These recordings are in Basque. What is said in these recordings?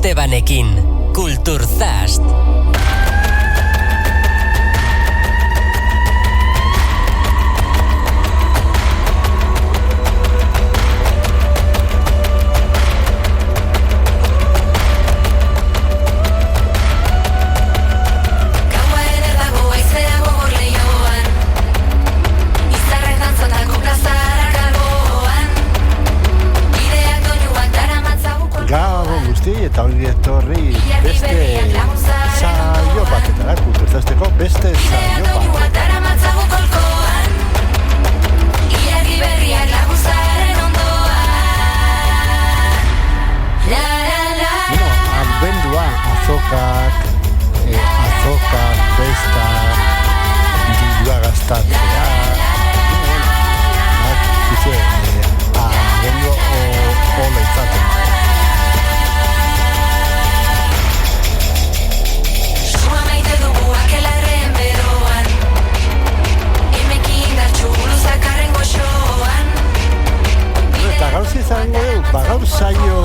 Estebanekin, Kulturzast. Eta ongi etorri beste saio batetara, Kulturzasteko beste saio batetara. Bueno, albendua, azokak, festa, dirua gastatzea. Abendu hola izaten. Eta gauzi izango dugu, gaur saio,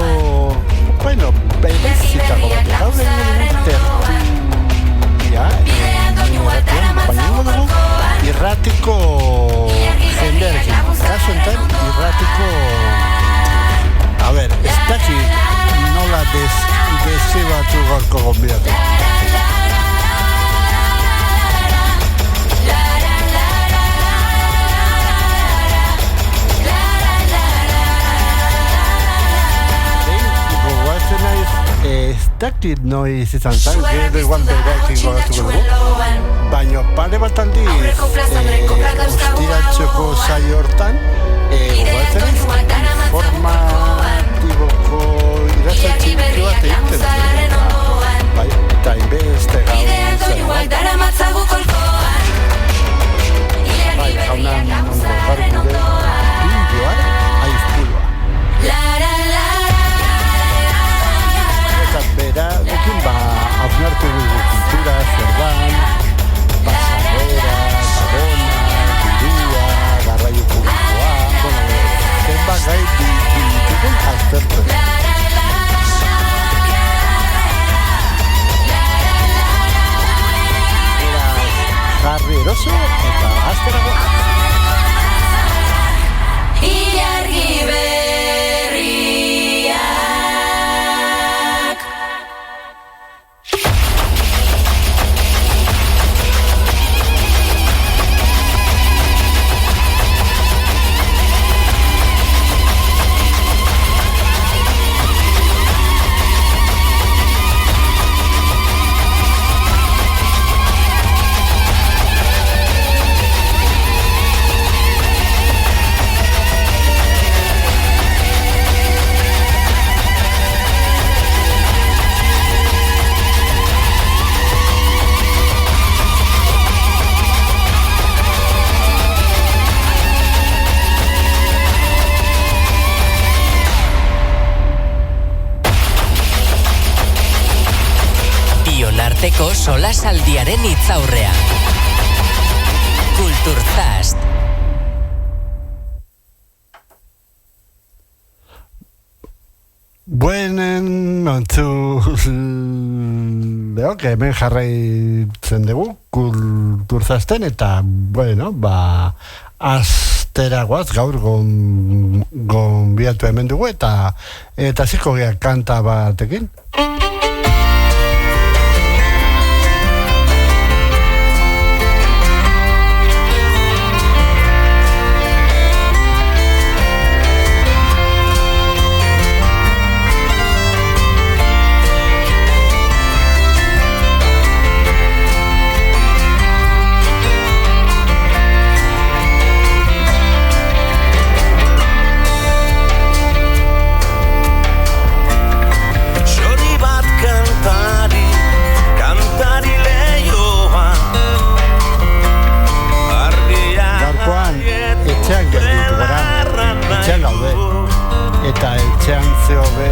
bueno, berezitako bat, gaur egin tertulia, baina ingo dugu, irratiko jendearekin, kaso enten, irratiko, a ber, ez dakit nola desibatu gorko gonbidatu. Ez dakit noiz izan zan, gero igual bergaik ingoratuko dugu, baina pare bat aldiz ostiratxoko saio hortan, gogoratzen ez, informatiboko irazatxik bat egiten zuen, bai, eta inbeste gau zen, bai, jaunan garri gure bideoa, aizpulua. Berarekin hausnartu dugu kultura, zerban, pasarrera, babona, dirua, garraio publikoa, zenbat gai ditugun aztertzen. Jarri eroso eta azterago. Ilargi Arteko solasaldiaren hitzaurrea. Kulturzast. Buenen que hemen jarraitzen dugu Kulturzasten eta bueno, asteragoaz gaur gonbiatu hemen dugu eta ziko gea kanta batekin. Eta etxean zehobe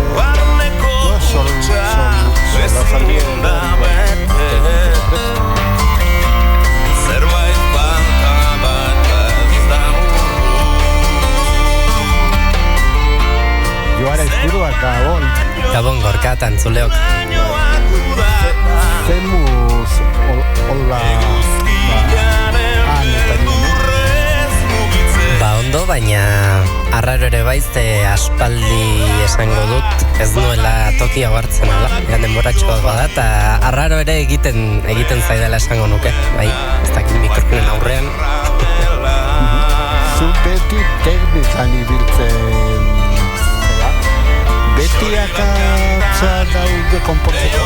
Joara izburua gabon Gabon Gorka eta entzuleok. Zemuz hola Ondo, baina arraro ere baiz aspaldi esango dut, ez nuela toki hau hartzen ala, denboratxoa bada, eta arraro ere egiten zaidala esango nuke, bai, ez dakit mikrofonen aurrean. Zu beti teknikan ibiltzen, beti akatza daude konpontzeko?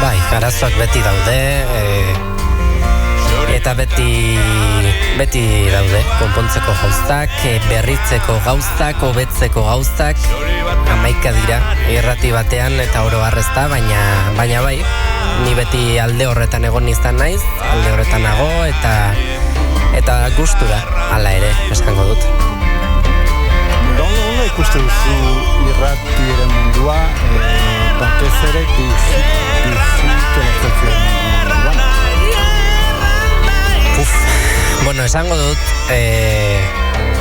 Bai, arazoak beti daude, eta beti daude konpontzeko gauztak, berritzeko gauztak, hobetzeko gauztak, 11 dira irrati batean eta oro harrezta, baina bai, ni beti alde horretan egon izan naiz, alde horretan nago eta gustura hala ere esango dut. Nola ikusten duzu irratiaren mundua, batez ere digitalizazioaren munduan? Bueno, esango dut,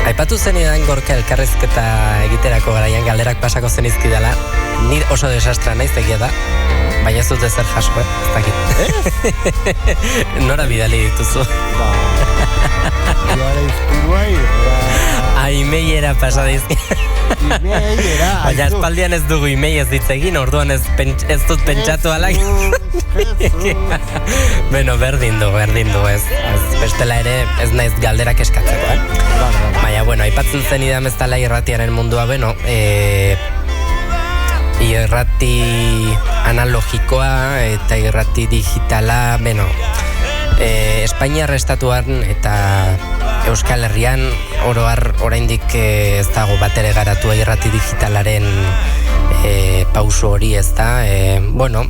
aipatu zenidan Gorka elkarrezketa egiterako garaian galderak pasako zenizkidala, ni oso desastra naiz egia da, baina ez dut ezer jaso, ez dakit. Nora bidali dituzu? Joara izpurua Imeiera pasadizki. Baina espaldian ez dugu imei ez ditzegin, orduan ez dut pentsatu alak. Bueno, berdin du, ez bestela ere ez naiz galderak eskatzeko, Baina, bueno, aipatzen zen idam ez dala irratiaren mundua, bueno, irrati analogikoa eta irrati digitala, bueno, Espainiar estatuan eta Euskal Herrian oroar oraindik ez dago batere garatua irrati digitalaren pauso hori, ez da. Bueno,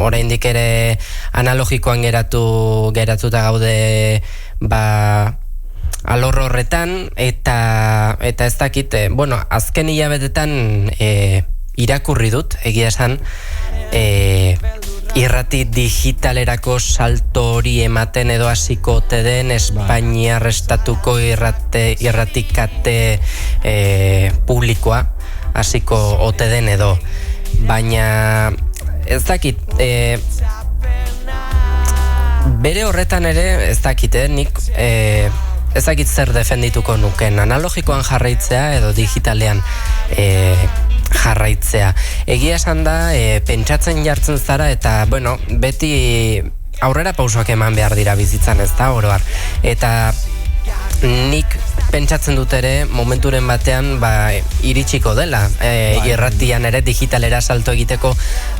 oraindik ere analogikoan geratuta gaude alor horretan eta ez dakit, bueno, azken hilabetetan irakurri dut, egia esan, irrati digitalerako salto hori ematen edo hasiko ote den Espainiar estatuko irratikate publikoa hasiko ote den edo, baina ez dakit, bere horretan ere ez dakit, nik ez dakit zer defendituko nuken, analogikoan jarraitzea edo digitalean jarraitzea. Egia esan da, pentsatzen jartzen zara eta, bueno, beti aurrera pausoak eman behar dira bizitzan, ez da, oroar. Eta nik pentsatzen dut ere momenturen batean iritsiko dela irratian ere digitalera salto egiteko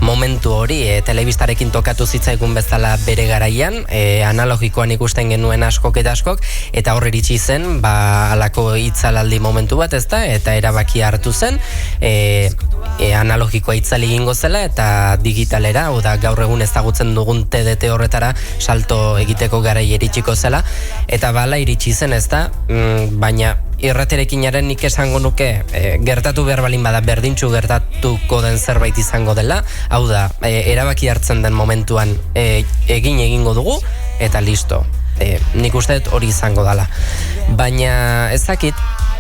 momentu hori, telebistarekin tokatu zitzaigun bezala bere garaian, analogikoan ikusten genuen askok eta hor iritsi zen halako hitzalaldi momentu bat, ez da, eta erabaki hartu zen analogikoa itzali egingo zela eta digitalera, oda gaur egun ezagutzen dugun TDT horretara salto egiteko garai iritsiko zela, eta bala iritsi zen, ez da, baina irratiarekinaren nik esango nuke gertatu behar balin bada berdintxu gertatuko den zerbait izango dela, hau da, erabaki hartzen den momentuan egingo dugu eta listo, nik uste hori izango dela, baina ezakit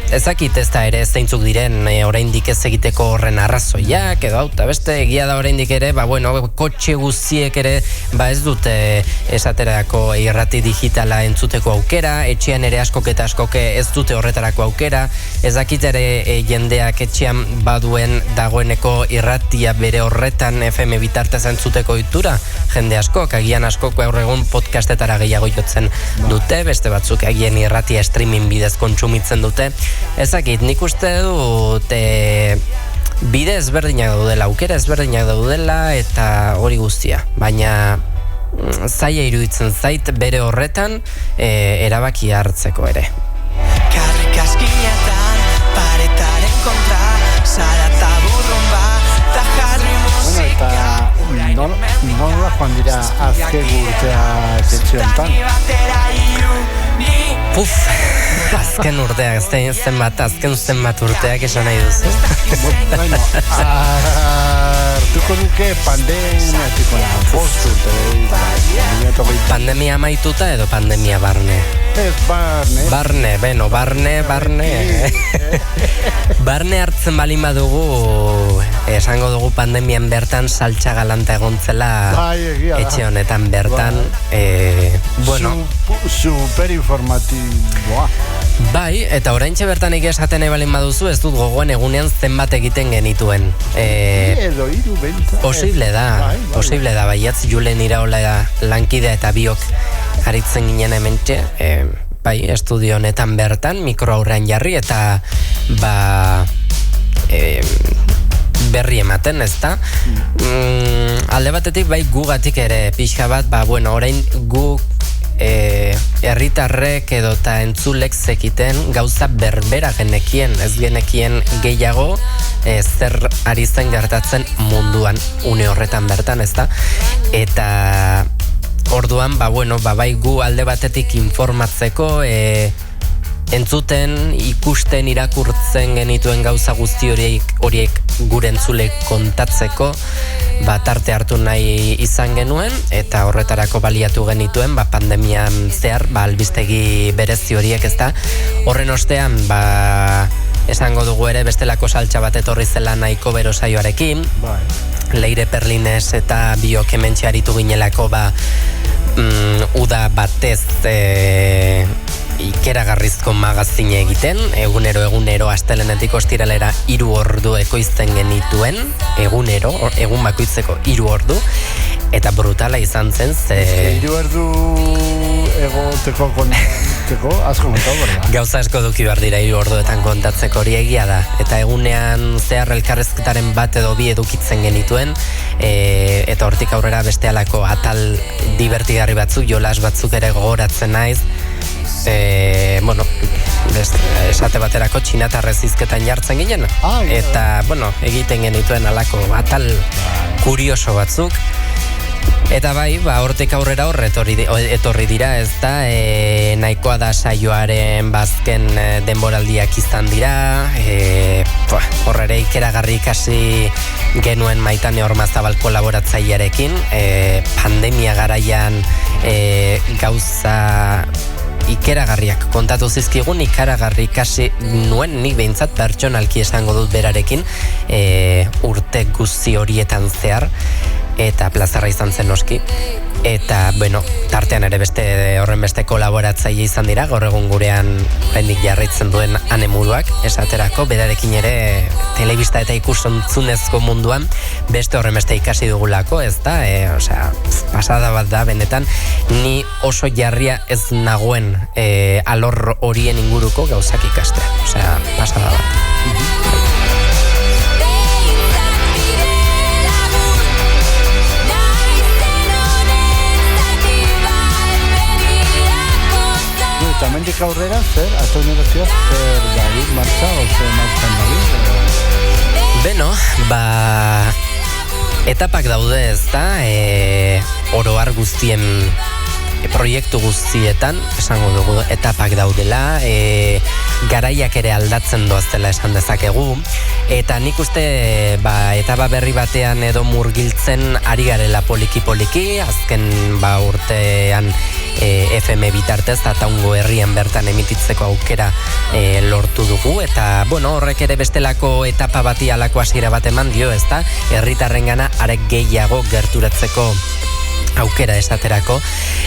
ez da ere zeintzuk diren oraindik ez egiteko horren arrazoiak edo hau, beste egia da oraindik ere, bueno, kotxe guztiek ere ez dute esaterako irrati digitala entzuteko aukera, etxean ere askok ez dute horretarako aukera, ez dakit ere jendeak etxean baduen dagoeneko irratia bere horretan FM bitartez entzuteko ohitura, jende askok, agian askok gaur egun podcastetara gehiago jotzen dute, beste batzuk agian irratia streaming bidez kontsumitzen dute. Ezakit, nik uste dut bide ezberdinak daudela, aukera ezberdinak daudela eta hori guztia, baina zaila iruditzen zait bere horretan erabaki hartzeko ere. Karrikaskinetan paretaren kontra zarata burrumba ta jarri musika. Bueno, eta nola joan dira azken urtea etxeontan? Azken urteak, azken zenbat urteak esan nahi duzu. Bueno, hartuko nuke pandemiatiko bost urte, pandemia amaituta edo pandemia barne? Ez, barne. Barne. Barne hartzen balin badugu, esango dugu pandemian bertan saltxa galanta egontzela etxe honetan bertan. Super informatiboa. Bai, eta oraintxe bertan esaten balin baduzu, ez dut gogoen egunean zenbat egiten genituen. Edo hiru bentsa. Posible da, baiatz Julen Iraola lankidea eta biok aritzen ginen hementxe, bai, estudio honetan bertan, mikro aurrean jarri eta berri ematen, ez da? Alde batetik, bai, gugatik ere pixka bat, orain guk herritarrek edota entzulek zekiten gauza berbera genekien, ez genekien gehiago zer ari zen gertatzen munduan une horretan bertan, ez da? Eta orduan, bai gu alde batetik informatzeko, entzuten, ikusten, irakurtzen genituen gauza guzti horiek gure entzulek kontatzeko, tarte hartu nahi izan genuen, eta horretarako baliatu genituen, pandemian zehar, albistegi berezi horiek, ez da. Horren ostean, esango dugu ere, bestelako saltxa bat etorri zela nahiko bero saioarekin, Leire Perlines eta biok hementxe aritu ginelako, uda batez ikeragarrizko magazine egiten, egunero astelenetik ostiralera 3 ordu ekoizten genituen, egun bakoitzeko 3 ordu, eta brutala izan zen, 3 ordu egoteko kontatzeko, asko montau, berda? Gauza asko duki behar dira 3 orduetan kontatzeko, hori egia da, eta egunean zehar elkarrezketaren bat edo bi edukitzen genituen, eta hortik aurrera beste alako atal divertigarri batzuk, jolas batzuk ere gogoratzen naiz, esate baterako txinatarrez izketan jartzen ginen, eta, egiten genituen alako atal kurioso batzuk, eta bai, hortik aurrera etorri dira, ez da, nahikoa da saioaren bazken denboraldiak izan dira, horrere ikeragarri ikasi genuen Maitane Ormazabal kolaboratzailearekin, pandemia garaian gauza ikeragarriak kontatu zizkigun, ikaragarri ikasi nuen nik behintzat pertsonalki esango dut berarekin, urte guzti horietan zehar, eta plazarra izan zen noski, eta, tartean ere horren beste kolaboratzaile izan dira, gaur egun gurean oraindik jarraitzen duen Anemuruak, esaterako, berarekin ere telebista eta ikusontzunezko munduan beste horren beste ikasi dugulako, ez da, pasada bat da, benetan, ni oso jarria ez nagoen alor horien inguruko gauzak ikastea, pasada bat. Eta mendik aurrera, zer, Ata Universidad, zer David martxa, o zer martxan David? Etapak daude, ez da, oroar guztien proiektu guztietan, esango dugu, etapak daudela, garaiak ere aldatzen doaztela esan dezakegu, eta nik uste etapa berri batean edo murgiltzen ari garela poliki-poliki, azken urtean FM bitartez eta Taungo herrian bertan emititzeko aukera lortu dugu, eta horrek ere bestelako etapa bati alako hasiera bat eman dio, ez da, herritarrengana arek gehiago gerturatzeko aukera esaterako,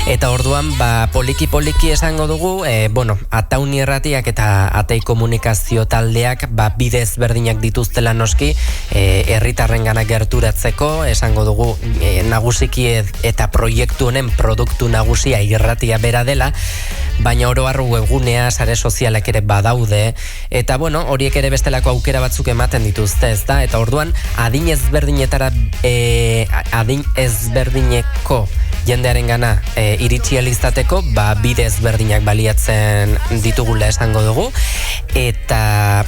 eta orduan poliki-poliki esango dugu, Ataun irratiak eta Atei komunikazio taldeak bide ezberdinak dituztela noski, herritarrengana gerturatzeko, esango dugu nagusiki eta proiektu honen produktu nagusia irratia bera dela, baina oro har webgunea, sare sozialak ere badaude, eta horiek ere bestelako aukera batzuk ematen dituzte, ez da, eta orduan adin ezberdineko jendearen gana iritsi alizateko, bide ezberdinak baliatzen ditugula esango dugu, eta,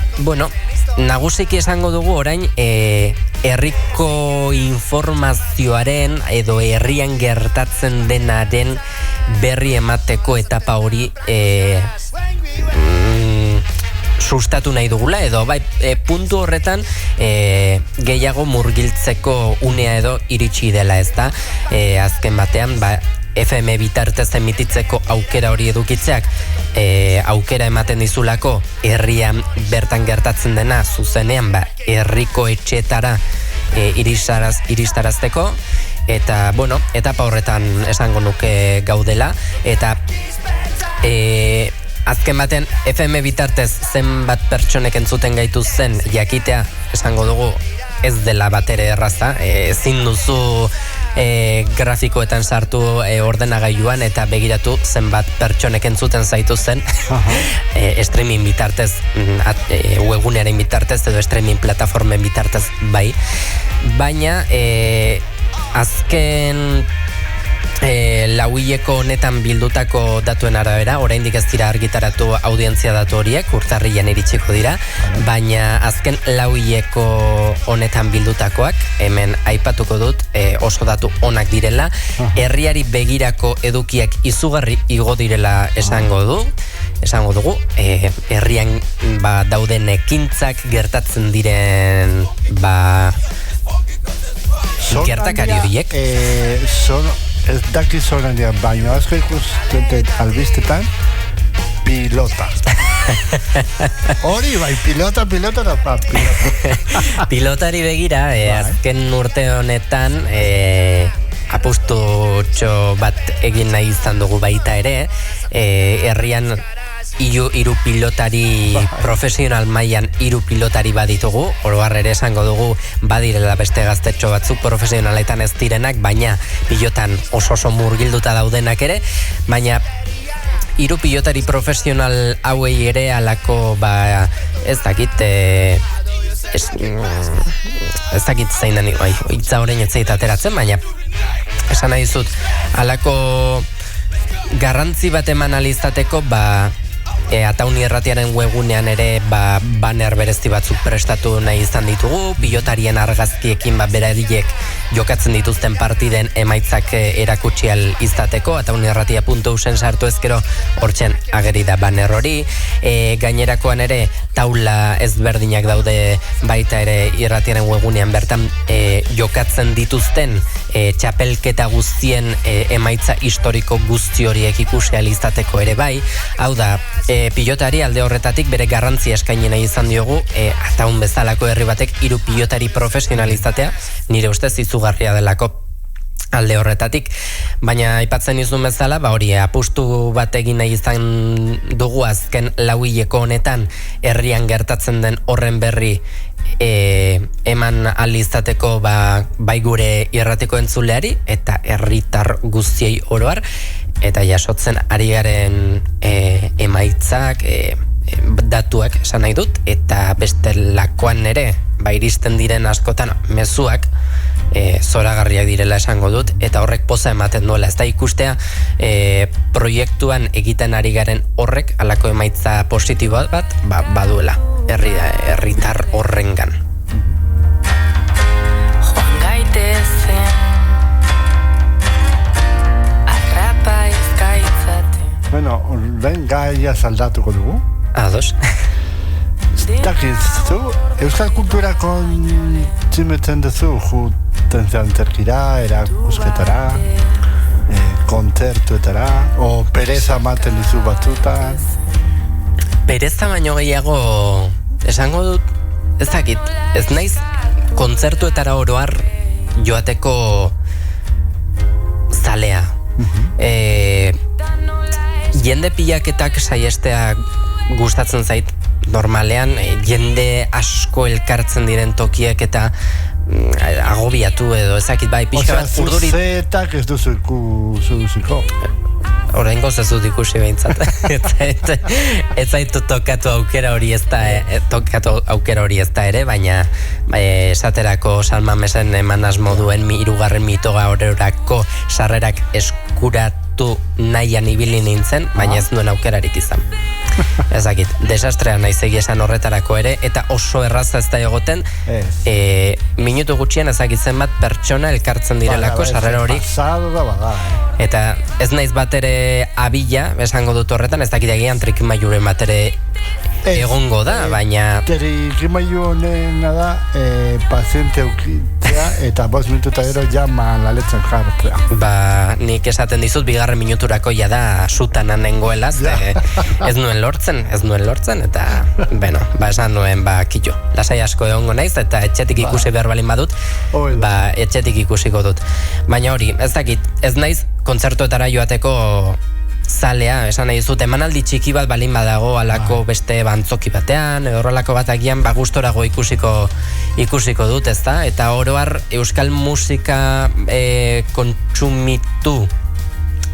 nagusiki esango dugu orain, herriko informazioaren edo herrian gertatzen denaren berri emateko etapa hori sustatu nahi dugula, edo bai, puntu horretan gehiago murgiltzeko unea edo iritsi dela, ez da, azken batean, FM bitartez emititzeko aukera hori edukitzeak aukera ematen dizulako herrian bertan gertatzen dena zuzenean herriko etxetara iristarazteko, eta bueno, etapa horretan esango nuke gaudela, eta azken baten FM bitartez zenbat pertsonek entzuten gaitu zen jakitea esango dugu ez dela batere erraza, ezin duzu grafikoetan sartu ordenagailuan eta begiratu zenbat pertsonek entzuten zaitu zen streaming bitartez, webgunearen bitartez edo streaming plataformen bitartez bai, baina azken lauileko honetan bildutako datuen arabera, oraindik ez dira argitaratu audientzia datu horiek, urtarrilean iritsiko dira, baina azken lauileko honetan bildutakoak, hemen aipatuko dut, oso datu onak direla, herriari begirako edukiak izugarri igo direla esango dugu, herrian dauden ekintzak gertatzen diren gertakari horiek. Ez dakit zoran dira, baina asko ikusten albistetan pilota. Hori bai, pilota da pilota. Pilotari begira, azken urte honetan apustutxo bat egin nahi izan dugu baita ere, herrian hiru pilotari profesional mailan hiru pilotari baditugu, oroar ere esango dugu badirela beste gaztetxo batzuk profesionaletan ez direnak, baina pilotan oso murgilduta daudenak ere, baina hiru pilotari profesional hauei ere alako ez dakit ez dakit zein da hitza orain ez zait ateratzen, baina esan nahi dizut alako garrantzi bat eman alizateko Atauni Erratiaren webgunean ere banner berezti batzuk prestatu nahi izan ditugu, pilotarien argazkiekin beraiek jokatzen dituzten partiden emaitzak erakutsi ahal izateko, ataunierratia.usen sartu ezkero hortzen ageri da banner hori, gainerakoan ere taula ezberdinak daude baita ere Irratiaren webgunean bertan jokatzen dituzten txapelketa guztien emaitza historiko guzti horiek ikusi ahal izateko ere bai, hau da, pilotari alde horretatik bere garrantzia eskaini nahi izan diogu, Ataun bezalako herri batek hiru pilotari profesionalizatea nire ustez izugarria delako alde horretatik, baina aipatzen izun bezala, hori apustu bat egin nahi izan dugu azken lauileko honetan herrian gertatzen den horren berri eman alizateko bai gure irratiko entzuleari eta herritar guztiei oroar, eta jasotzen ari garen emaitzak, datuak esan nahi dut, eta bestelakoan ere iristen diren askotan mezuak zoragarriak direla esango dut, eta horrek poza ematen duela, ez da ikustea proiektuan egiten ari garen horrek alako emaitza positibo bat baduela herritar horrengan. Joan gaitezen arrapa ezkaitzate. Bueno, orain gaia saldatuko dugu. Ados. Dakizu, euskal kulturakon tximetzen duzu, juten zantzerkira, erakusketara, kontzertuetara, o pereza maten dizu batzutan. Pereza baino gehiago esango dut, ez dakit, ez naiz kontzertuetara oroar joateko zalea. Jende pilaketak saiestea gustatzen zait, normalean jende asko elkartzen diren tokiek eta agobiatu edo ezakit bai pixka bat urduri. Osea, zuzetak ez duzu ikusiko. Horrengoz ez dut ikusi behintzat. Ez zaitu tokatu aukera hori ez da ere, baina esaterako Salman Mesen emanaz moduen hirugarren mitoga horrelako sarrerak eskuratu nahian ibili nintzen, baina ez duen aukerarik izan. Ezakit, desastrea naiz egia esan horretarako ere, eta oso erraza ez da egoten, minutu gutxien ezakit zenbat pertsona elkartzen direlako sarrera horik. Eta ez naiz bat ere abila, esango dut horretan, ez dakit egian trikimailuren bat ere egongo da, baina... Trikimailu honena da, paziente eukitzea, eta 5 minututa gero jama laletzen jartzea. Ba, nik esaten dizut, 2. minuturako ja da sutan anengoela, ez nuen lortzen, eta, bueno, ba, esan nuen, ba, kito, lasai asko egongo naiz, eta etxetik ikusi behar balin badut, ba, etxetik ikusiko dut. Baina hori, ez dakit, ez naiz kontzertuetara joateko zalea, esan nahi dizut, emanaldi txiki bat balin badago alako beste bantzoki batean, edo horrelako bat agian ba gustorago ikusiko dut, ezta? Eta oroar euskal musika kontsumitu,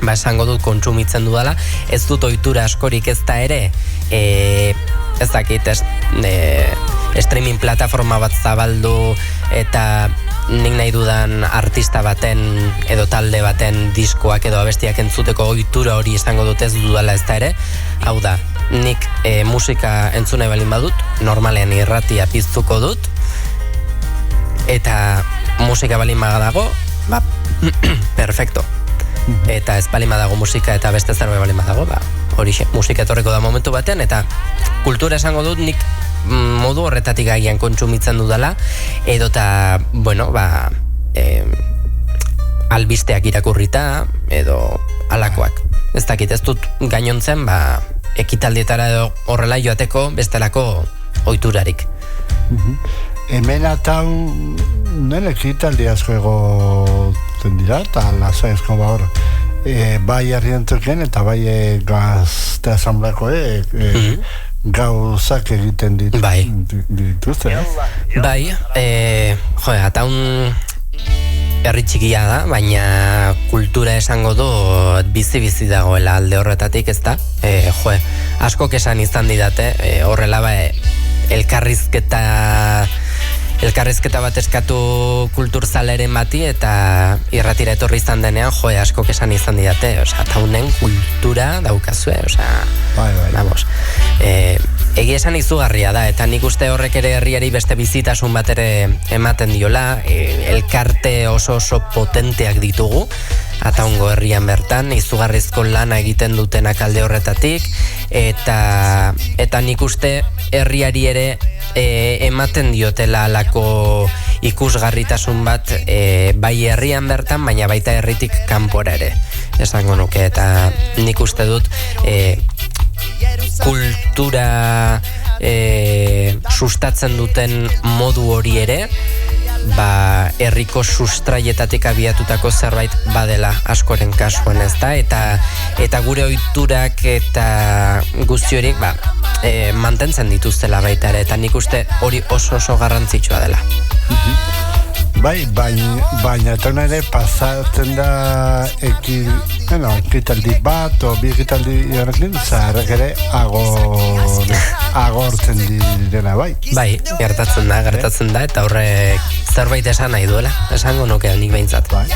ba esango dut kontsumitzen dudala, ez dut ohitura askorik ezta ere, ez dakit, streaming plataforma bat zabaldu eta nik nahi dudan artista baten edo talde baten diskoak edo abestiak entzuteko ohitura hori izango dut ez dudala ezta ere. Hau da, nik musika entzune balin badut, normalean irratia piztuko dut, eta musika balin badago, ba, perfecto. Eta ez balin badago musika eta beste zerbait balin badago, ba, horixe, musika etorriko da momentu batean, eta kultura esango dut nik modu horretatik agian kontsumitzen dudala, edota, bueno, ba, albisteak irakurrita, edo alakoak. Ez dakit, ez dut gainontzen, ba, ekitaldietara edo horrela joateko bestelako ohiturarik. Hemen atau, nire ekitaldi asko egoten dira, eta lasaizko ba hor, bai herrientoken eta bai gazte asambleakoek, gauzak egiten dituzte. Bai, ataun herri txikia da, baina kultura esango du bizi dagoela alde horretatik, ez da? Askok esan izan didate, horrela ba, elkarrizketa bat eskatu kulturzaleren bati eta irratira etorri izan denean, askok esan izan didate, ataunen kultura daukazue, vamos. Egia esan izugarria da, eta nik uste horrek ere herriari beste bizitasun bat ere ematen diola, elkarte oso potenteak ditugu, ataungo herrian bertan, izugarrizko lana egiten dutenak alde horretatik, eta nik uste herriari ere ematen diotela alako ikusgarritasun bat bai herrian bertan, baina baita herritik kanpora ere, esango nuke, eta nik uste dut kultura sustatzen duten modu hori ere, ba, herriko sustraietatik abiatutako zerbait badela askoren kasuan, ez da, eta gure ohiturak eta guzti horiek, ba, mantentzen dituztela baita ere, eta nik uste hori oso garrantzitsua dela. Bai, baina eta ere pasatzen da ekitaldi bat o bi ekitaldi horrekin, zaharrak ere agortzen direna, bai. Bai, gertatzen da, eta horrek zerbait esan nahi duela, esango nuke nik behintzat. Bai.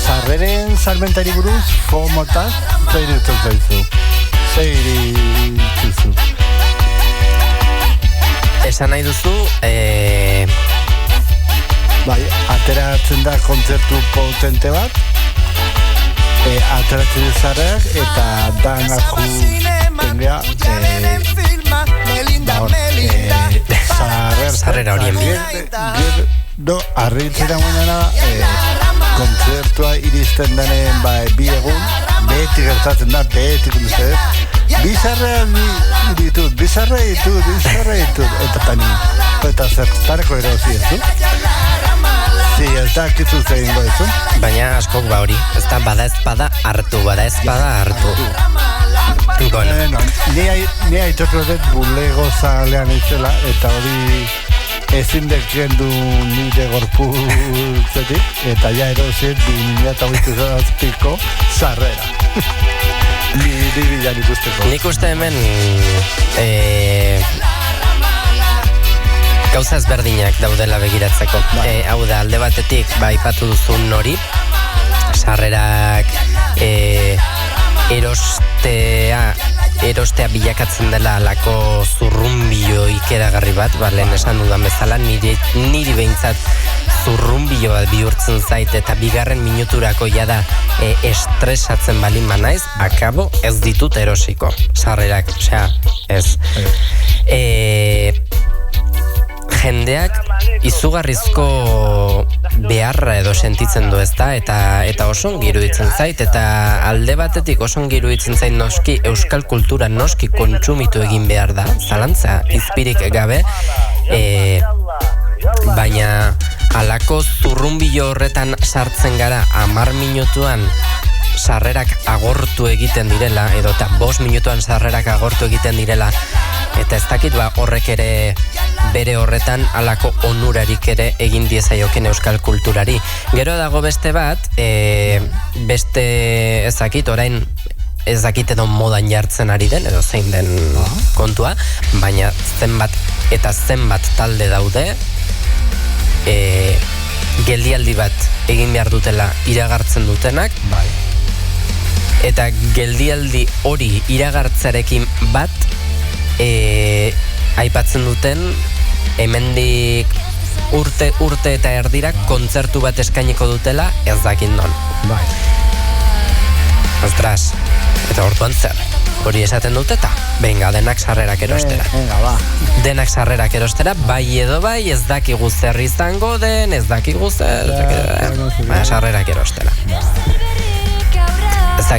Sarreren salmentari buruz, FOMOtaz, zeiri duzu. Esan nahi duzu, bai, ateratzen da kontzertu potente bat, ateratzen zarrak, eta danak tengea, sarrera horien gero, arritzera guenara, kontzertua iristen denen bi egun, beti gertatzen da, beti kontzertu, bizarra ditut, eta tani, eta zertareko erosi ez du? Si, ez da kitzu zein goezu? Baina askok ba hori, ez da bada ezpada hartu. Ni aitortu dut bulego zalean izela, eta hori ezin dekendu nire gorputzetik, eta ja erosit 2008ko sarrera. Ni bilan ikusteko. Nik uste hemen gauza ezberdinak daudela begiratzeko. Hau da, alde batetik, aipatu duzun hori, sarrerak erostea erostea bilakatzen dela alako zurrumbio ikeragarri bat, lehen esan dudan bezala, niri behintzat zurrumbio bat bihurtzen zait, eta bigarren minuturako jada estresatzen balin banaiz, akabo ez ditut erosiko, sarrerak, osea, ez. Jendeak izugarrizko beharra edo sentitzen du, ezta, eta oso ongi iruditzen zait, eta alde batetik oso ongi iruditzen zait noski euskal kultura noski kontsumitu egin behar da, zalantza izpirik gabe, baina halako zurrumbilo horretan sartzen gara 10 minutuan sarrerak agortu egiten direla, edo eta 5 minutuan sarrerak agortu egiten direla, eta ez dakit horrek ere bere horretan halako onurarik ere egin diezaioken euskal kulturari. Gero dago beste bat, beste ez dakit, orain ez dakit edo modan jartzen ari den, edo zein den kontua, baina zenbat talde daude, geldialdi bat egin behar dutela iragartzen dutenak, eta geldialdi hori iragartzarekin bat aipatzen duten hemendik urte eta erdirak kontzertu bat eskainiko dutela ez dakit non. Ostras, eta orduan zer? Hori esaten dut eta venga, denak sarrerak erostera. Denak sarrerak erostera, bai edo bai, ez dakigu zer izango den, ez dakigu zer, sarrerak erostera. Ez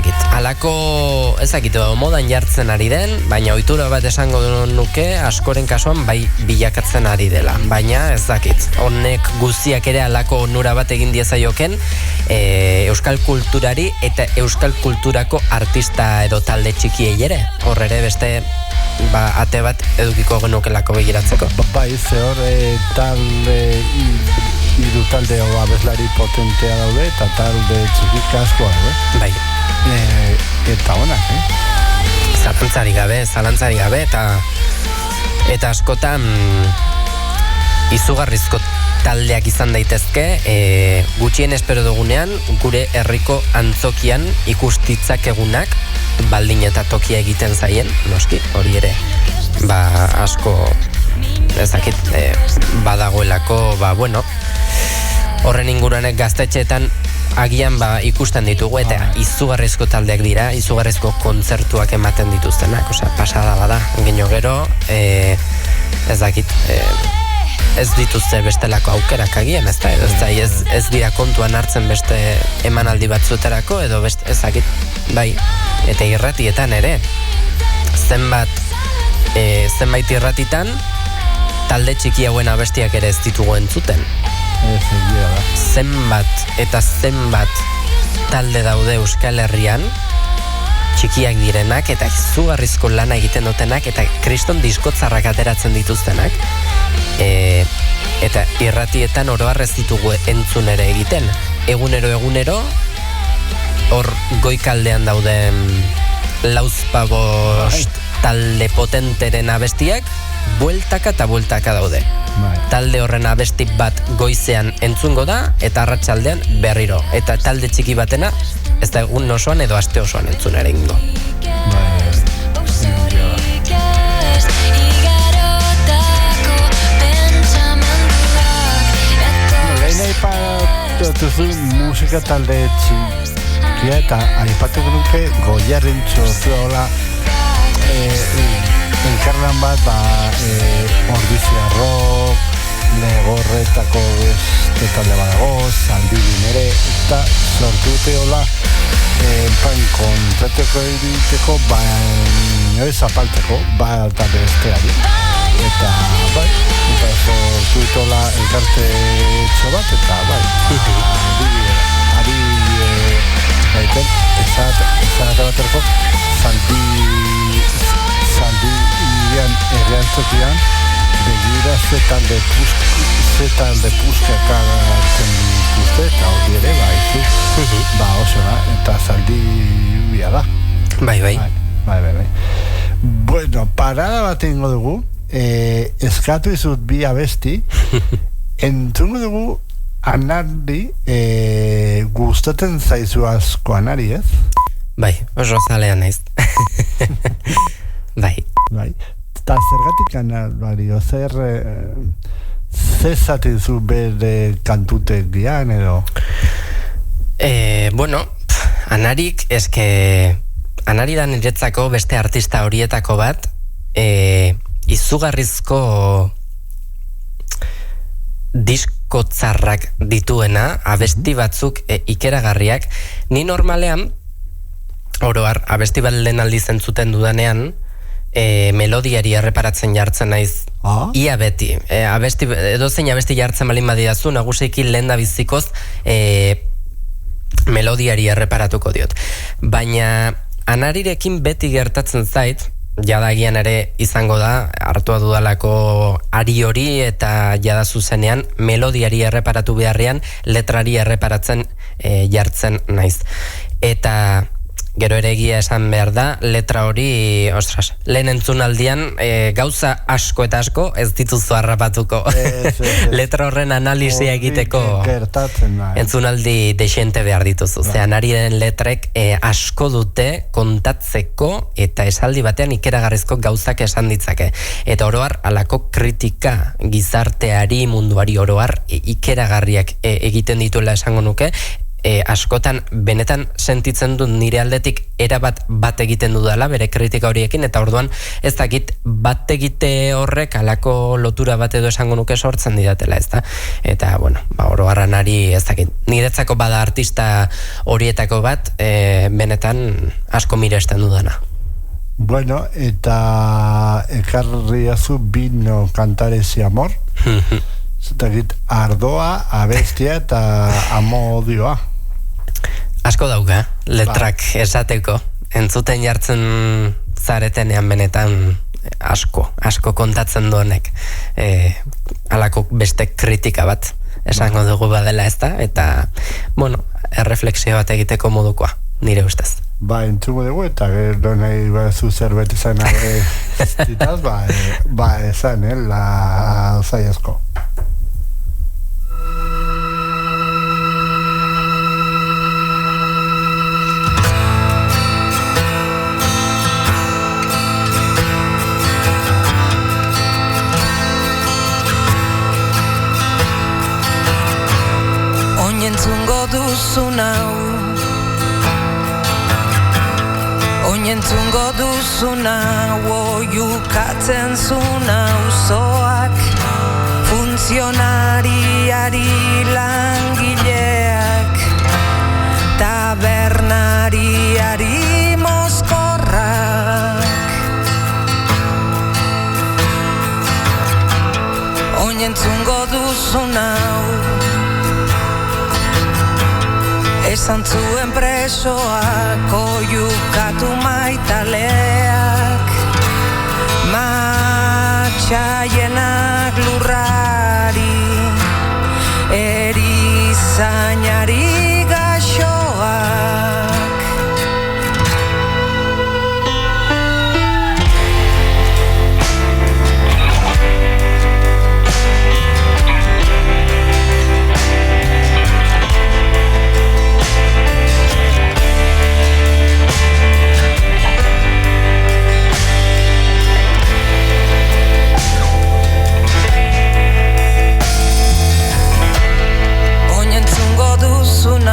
dakit, modan jartzen ari den, baina ohitura bat esango nuke askoren kasuan bai bilakatzen ari dela, baina ez dakit, honek guztiak ere halako onura bat egin diezaioken euskal kulturari eta euskal kulturako artista edo talde txikiei ere, hor ere beste ate bat edukiko genukelako begiratzeko. Bai, ze hor talde hiru talde abeslari potentea daude eta talde txikik asko daude. Bai. Eta onak, Zalantzari gabe, eta askotan izugarrizko taldeak izan daitezke, gutxien espero dugunean, gure herriko antzokian ikustitzak egunak, baldin eta tokia egiten zaien, noski, hori ere, asko, ezakit, badagoelako, horren inguranek gaztetxeetan agian ikusten ditugu, eta izugarrizko taldeak dira, izugarrizko kontzertuak ematen dituztenak, pasada bada, gero, ez dakit, ez dituzte bestelako aukerak agian, ez dira kontuan hartzen beste emanaldi batzuetarako, edo ez dakit, bai, eta irratietan ere, zenbait irratitan, talde txiki hauen abestiak ere ez ditugu entzuten. Zenbat talde daude Euskal Herrian, txikiak direnak eta izugarrizko lana egiten dutenak eta kriston diskotzarrak ateratzen dituztenak, eta irratietan oro har ez ditugu entzun ere egiten. Egunero hor goikaldean dauden lauzpabost talde potenteren abestiak bueltaka eta bueltaka daude. Talde horren abesti bat goizean entzungo da eta arratsaldean berriro, eta talde txiki batena ez da egun osoan edo aste osoan entzun ere egingo. Tuzu musika talde txikia eta aipatuko nuke Goierrentxo zuela enkarlan bat Ordizia Rock, Legorretako beste talde badago, Zaldibin ere, eta sortu dute hola kontzertuko egiteko baina zapaltzeko bat besteari, eta sortu dute hola elkarte txobat, eta ari ezabaterko Zaldibian erreantzokian begira ze talde puskak hartzen dituzte, eta hori ere oso da, eta Zaldibia da. Bai. Bueno, parada bat ingo dugu, eskatu izut bi abesti, entzungo dugu Anari, gustatzen zaizu asko Anari, ez? Bai, oso zalean naiz. Bai. Bai. Eta zergatik Mario, zer zati zu bere kantutek dian edo? Bueno, Anarik, Anari da niretzako beste artista horietako bat, izugarrizko diskotzarrak dituena, abesti batzuk ikeragarriak. Ni normalean, oroar, abesti bat lehen aldiz entzuten dudanean, melodiari erreparatzen jartzen naiz. Ia beti. Edozein abesti jartzen balin badidazu, nagusiki lehen da bizikoz melodiari erreparatuko diot. Baina Anarirekin beti gertatzen zait, jadagian ere izango da, hartua dudalako ari hori eta jada zuzenean melodiari erreparatu beharrean letrari erreparatzen jartzen naiz. Eta gero ere egia esan behar da, letra hori, ostras, lehen entzunaldian gauza asko eta asko ez dituzu harrapatuko. Letra horren analisia egiteko entzunaldi dexente behar dituzu. Zean ari den letrek asko dute kontatzeko eta esaldi batean ikeragarrizko gauzak esan ditzake. Eta oroar, alako kritika gizarteari, munduari oroar ikeragarriak egiten dituela esango nuke. Askotan benetan sentitzen dut nire aldetik erabat bat egiten dudala bere kritika horiekin, eta orduan ez dakit bat egite horrek alako lotura bat edo esango nuke sortzen didatela, ezta? Eta bueno, oroarranari ez dakit, niretzako bada artista horietako bat benetan asko miresten dudana. Bueno, eta ekarriazu Vino Cantares y Amor. Zetakit, ardoa, abestia eta amodioa. Asko dauka, letrak esateko. Entzuten jartzen zaretenean benetan asko kontatzen duenek. Alako beste kritika bat esango dugu badela, ezta? Eta, bueno, erreflexio bat egiteko modukoa, nire ustez. Entzuko dugu eta gero nahi zu zerbait esan zitaz, esan, la zaiazko. Oinentzungo duzun hau, oinentzungo duzun hau, oiukatzen zun auzoak, funtzionariari langileak, tabernariari mozkorrak. Oinentzungo duzun hau, esan zuen presoak, oiukatu maitaleak, matxaienak lurrari, erizainari gaxoak. Oinentzungo duzun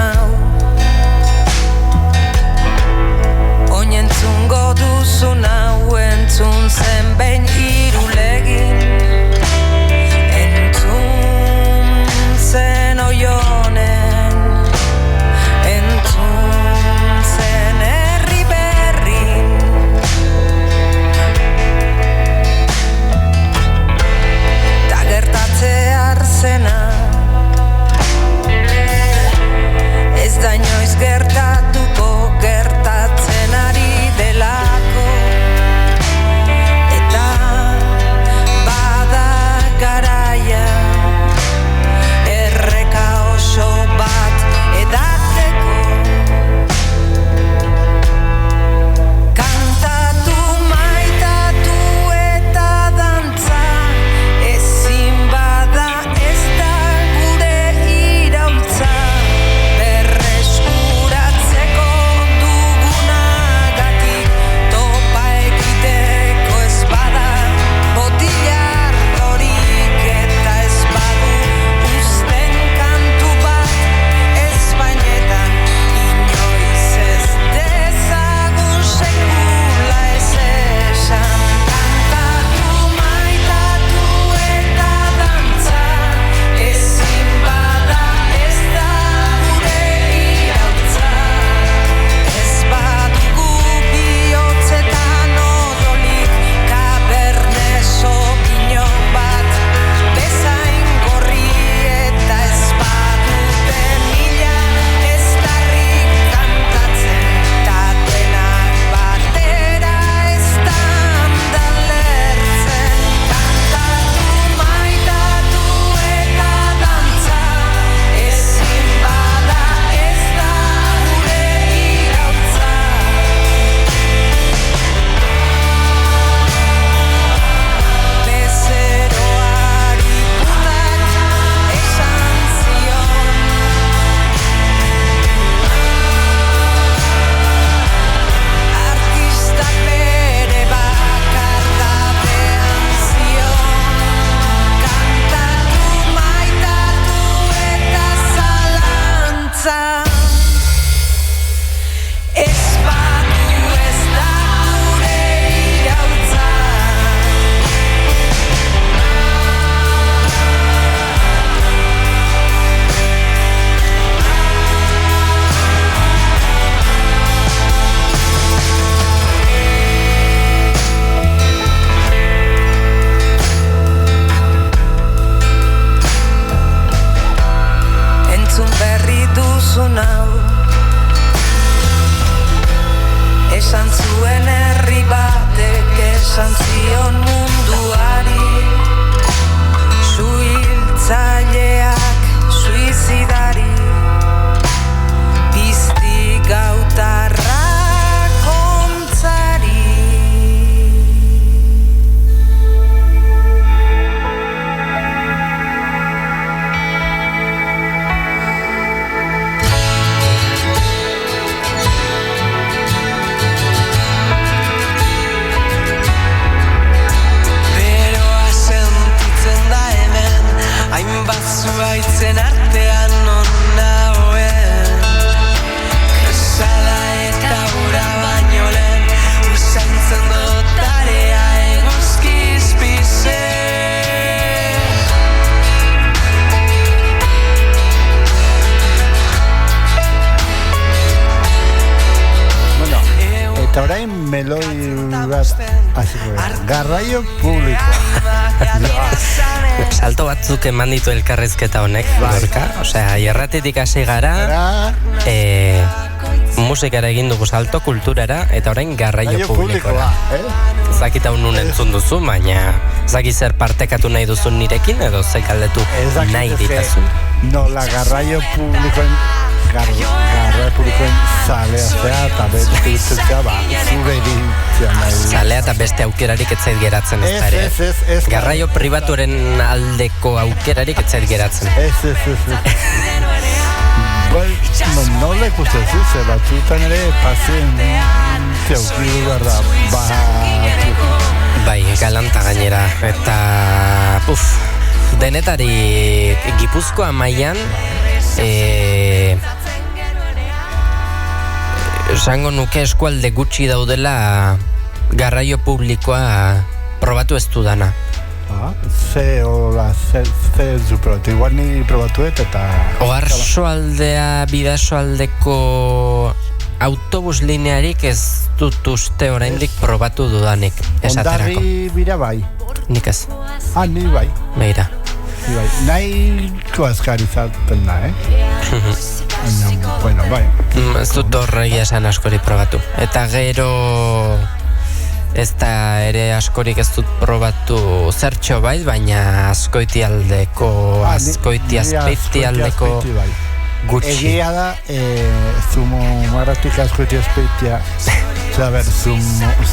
duzun hau. Esan zuen herri batek esan zion munduari, suhiltzaileak suizidari, pizti gautarrak ontzari. Hainbat zuaitzen artean non nagoen, krisala eta ura baino lehen, usaintzen dotarea eguzkizpize. Bueno, eta orain meloi bat hasiko gara. Garraio publikoa. Salto batzuk eman ditu elkarrizketa honek, Gorka. Osea, irratetik hasi gara, musikara egin dugu salto, kulturara, eta orain garraio publikoa. Zakit hau nun entzun duzu, baina zakit zer partekatu nahi duzun nirekin, edo ze galdetu nahi ditazun. Nola garraio publikoen zalea zea eta beste zea, zure iritzia nahi. Zalea eta beste aukerarik etzait geratzen ez da ere. Ez. Garraio pribatuaren aldeko aukerarik etzait geratzen. Ez. Nola ikusten zu, ze batzutan ere pazientzia ukidu behar da. Bai, galanta gainera. Eta, denetari Gipuzkoa mailan, esango nuke eskualde gutxi daudela garraio publikoa probatu ez dudana. Ze zu probatu, igual ni probatuet eta... Oarsoaldea, bidasoaldeko autobus linearik ez dut uste oraindik probatu dudanik esaterako. Ondarri bira bai? Nik ez. Ni bai. Beira. Nahiko azkarizaten da, Bueno, bai. Ez dut horregia esan askori probatu. Eta gero ez da ere askorik ez dut probatu zertxo bai, baina azkoitialdeko, azkoitiazpeitialdeko gutxi. Egia da, zumo marratik azkoitiazpeitia,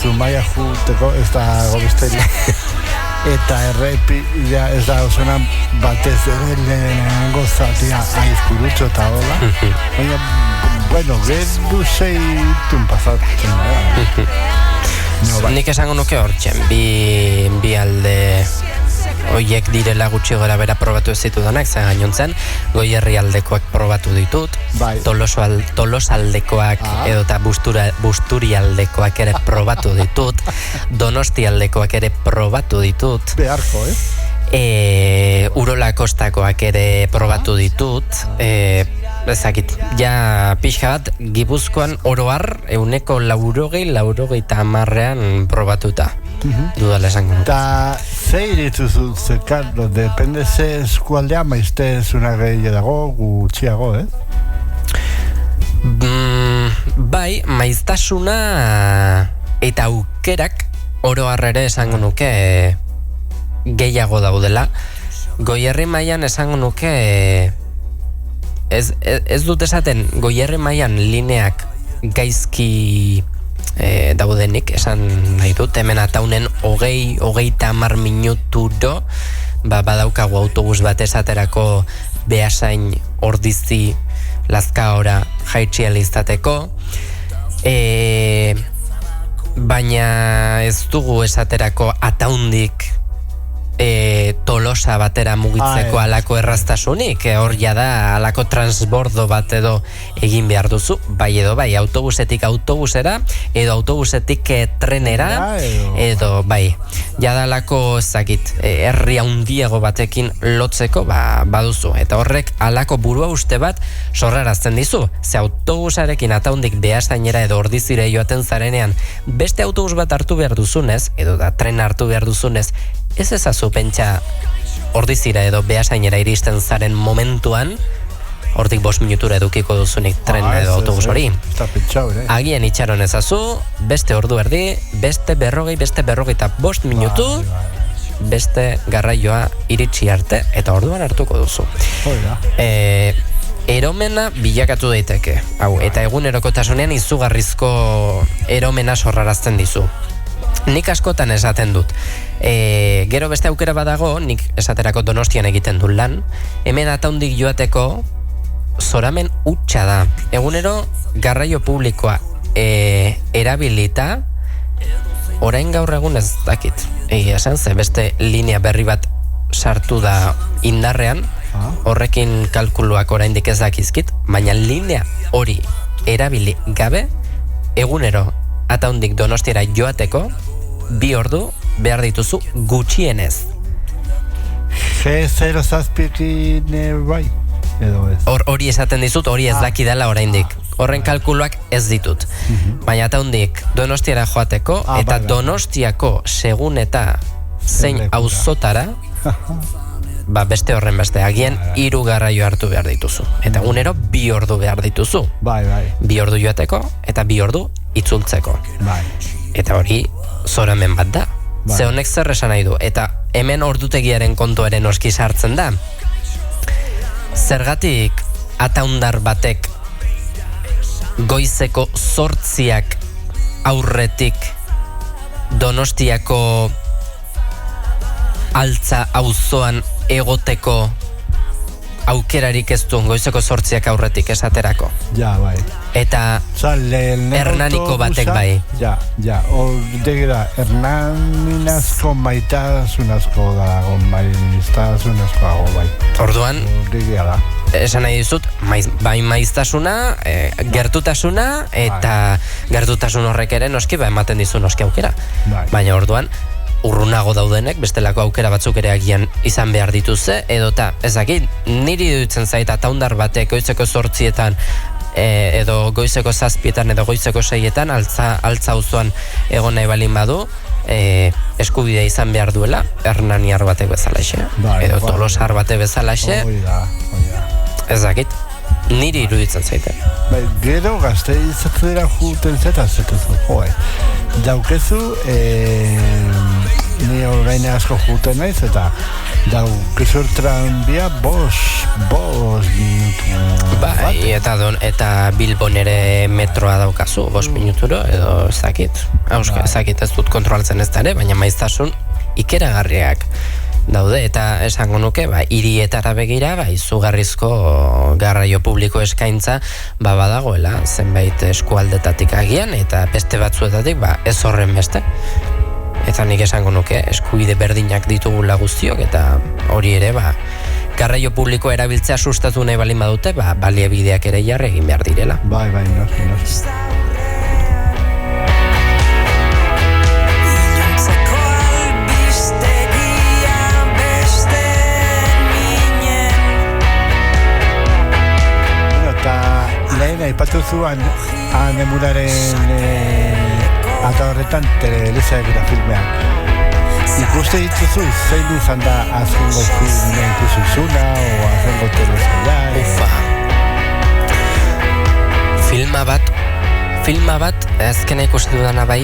zumaia juteko ez da gobesteri. Eta errepidea ez da osonan batez ere lehenengo zatia aizkurutxo eta hola. Baina, bueno, gedu zeitun pasatzen da. Nik esango nuke hortxen, bi alde oiek direla gutxi gora bera probatu ez ditudanak, zen gainontzen, Goierri aldekoak probatu ditut, Tolosaldekoak edo eta Busturi aldekoak ere probatu ditut, Donosti aldekoak ere probatu ditut. Beharko, Urola Kostakoak ere probatu ditut, ezakit, ja pixka bat Gipuzkoan oroar euneko 80-90 probatuta. Dudala esango. Eta ze iritzuzu zekardo, depende ze eskualdea maizte zuna gehiago dago, gutxiago, Bai, maiztasuna eta aukerak oroar ere esango nuke gehiago daudela. Goierri mailan esango nuke ez dut esaten Goierri mailan lineak gaizki daudenik, esan nahi dut, hemen ataunen 20-30 minuturo badaukagu autobus bat esaterako Beasain, Ordizi, Lazkaora jaitsi izateko, baina ez dugu esaterako ataundik Tolosa batera mugitzeko alako erraztasunik, hor jada alako transbordo bat edo egin behar duzu, bai edo bai, autobusetik autobusera edo autobusetik trenera edo bai, jada alako ezagit, herri handiago batekin lotzeko baduzu, eta horrek alako burua uste bat sorrarazten dizu, ze autobusarekin ataundik Beasainera edo Ordizire joaten zarenean beste autobus bat hartu behar duzunez, edo da tren hartu behar duzunez, ez ezazu pentsa Ordizira edo Beasainera iristen zaren momentuan hortik 5 minutura edukiko duzunik tren edo autobus hori. Eta pentsau, Agian itxaron ezazu, beste ordu erdi, beste 40-45 minutu, beste garraioa iritsi arte, eta orduan hartuko duzu. Eromena bilakatu daiteke, eta egunerokotasunean izugarrizko eromena sorrarazten dizu. Nik askotan esaten dut. Gero beste aukera badago, nik esaterako Donostian egiten du lan, hemen ataundik joateko zoramen hutsa da. Egunero garraio publikoa erabilita, orain gaur egun ez dakit. Esan ze beste linea berri bat sartu da indarrean, horrekin kalkuluak oraindik ez dakizkit, baina linea hori erabili gabe, egunero ataundik Donostiara joateko 2 ordu behar dituzu gutxienez. G0 zazpikin bai, edo ez. Hori esaten dizut, hori ez dakidala oraindik. Horren kalkuluak ez ditut. Baina ataundik Donostiara joateko, eta Donostiako segun eta zein auzotara, beste horren beste, agian 3 garraio hartu behar dituzu. Eta egunero 2 ordu behar dituzu. 2 ordu joateko, eta 2 ordu itzultzeko. Eta hori zoramen bat da. Ze honek zer esan nahi du. Eta hemen ordutegiaren kontuaren oski sartzen da. Zergatik ataundar batek goizeko 8 aurretik Donostiako altza auzoan egoteko aukerarik ez duen goizeko 8 aurretik esaterako. Eta Hernaniko batek bai. Degira, Hernaninazko maitasunazko dago, maiztasunazko dago bai. Orduan, esan nahi dizut, bai maiztasuna, gertutasuna, eta gertutasun horrek ere noski ematen dizu noski aukera. Baina orduan, urrunago daudenek, bestelako aukera batzuk ere agian izan behar dituzte, edota, ezakit, niri dutzen zait ataundar batek goizeko 8etan, edo goizeko 7etan, edo goizeko 6etan, altza auzoan egon nahi balin badu, eskubidea izan behar duela, hernaniar batek bezalaxe, edo tolosar batek bezalaxe, ezakit, niri iruditzen zaite. Gero gazte izatzera juten zeta zetezu, daukezu, ni orain asko juten naiz, eta daukezu tranbia 5 minutu. Eta Bilbon ere metroa daukazu 5 minuturo, edo ezakit ez dut kontrolatzen ez da ere, baina maiztasun ikeragarriak daude, eta esango nuke, hirietara begira, izugarrizko garraio publiko eskaintza, badagoela, zenbait eskualdetatik agian, eta beste batzuetatik, ez horren beste. Eta nik esango nuke, eskubide berdinak ditugula guztiok, eta hori ere, garraio publiko erabiltzea sustatu nahi balin badute, baliabideak ere jarri egin behar direla. Noski. Lehen, aipatu zuan Anemuraren ata horretan telelezak eta filmeak. Ikuste dituzu, zein izan da azkengo filmea ikusuzuna, o azkengo telesaia? Filma bat, azkena ikusten dudana bai,